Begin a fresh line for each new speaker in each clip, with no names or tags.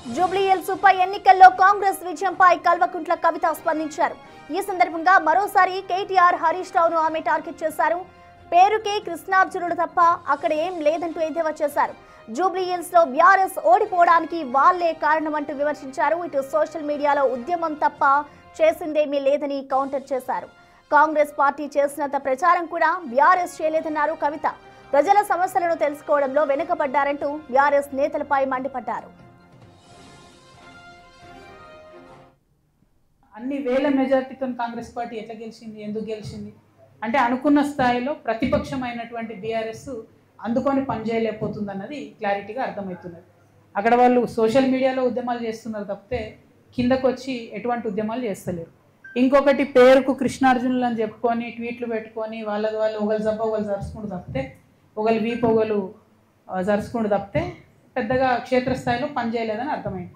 జూబ్లీహిల్స్ ఉప ఎన్నికల్లో కాంగ్రెస్ విజయంపై కల్వకుంట్ల కవిత స్పందించారు. ఈ సందర్భంగా మరోసారి కేటీఆర్ హరీష్ రావును ఆమె టార్గెట్ చేశారు. పేరుకే కృష్ణార్జునుడు తప్ప అక్కడ ఏం లేదంటూ ఎద్దేవా చేశారు. జూబ్లీహిల్స్ లో బీఆర్ఎస్ ఓడిపోవడానికి వాళ్లే కారణమంటూ విమర్శించారు. ఇటు సోషల్ మీడియాలో ఉద్యమం తప్ప చేసిందేమీ లేదని కౌంటర్ చేశారు. కాంగ్రెస్ పార్టీ చేసినంత ప్రచారం కూడా బీఆర్ఎస్ చేయలేదన్నారు కవిత. ప్రజల సమస్యలను తెలుసుకోవడంలో వెనుకబడ్డారంటూ బీఆర్ఎస్ నేతలపై మండిపడ్డారు.
అన్ని వేల మెజారిటీతో కాంగ్రెస్ పార్టీ ఎట్లా గెలిచింది, ఎందుకు గెలిచింది అంటే అనుకున్న స్థాయిలో ప్రతిపక్షమైనటువంటి బీఆర్ఎస్ అందుకొని పనిచేయలేకపోతుంది అన్నది క్లారిటీగా అర్థమవుతున్నది. అక్కడ వాళ్ళు సోషల్ మీడియాలో ఉద్యమాలు చేస్తున్నారు తప్పితే కిందకు వచ్చి ఎటువంటి ఉద్యమాలు చేస్తలేరు. ఇంకొకటి పేరుకు కృష్ణార్జునులు అని చెప్పుకొని ట్వీట్లు పెట్టుకొని వాళ్ళు ఒకళ్ళు జబ్బ ఒకళ్ళు జరుచుకుంటూ తప్పితే ఒకళ్ళు వీపు ఒకళ్ళు జరుచుకుంటూ తప్పితే పెద్దగా క్షేత్రస్థాయిలో పనిచేయలేదని అర్థమైంది.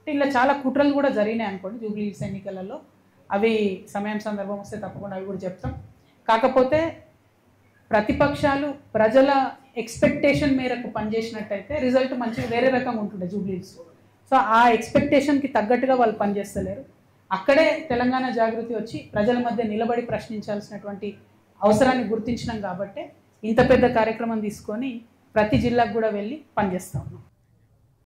ఇలా చాలా కుట్రలు కూడా జరిగినాయి అనుకోండి జూబ్లీహిల్స్ ఎన్నికలలో. అవి సమయం సందర్భం వస్తే తప్పకుండా అవి కూడా చెప్తాం. కాకపోతే ప్రతిపక్షాలు ప్రజల ఎక్స్పెక్టేషన్ మేరకు పనిచేసినట్టయితే రిజల్ట్ మంచిగా వేరే రకంగా ఉంటుండే జూబ్లీహిల్స్. సో ఆ ఎక్స్పెక్టేషన్కి తగ్గట్టుగా వాళ్ళు పనిచేస్తలేరు. అక్కడే తెలంగాణ జాగృతి వచ్చి ప్రజల మధ్య నిలబడి ప్రశ్నించాల్సినటువంటి అవసరాన్ని గుర్తించినాం కాబట్టి ఇంత పెద్ద కార్యక్రమం తీసుకొని ప్రతి జిల్లాకు కూడా వెళ్ళి పనిచేస్తూ ఉన్నాం.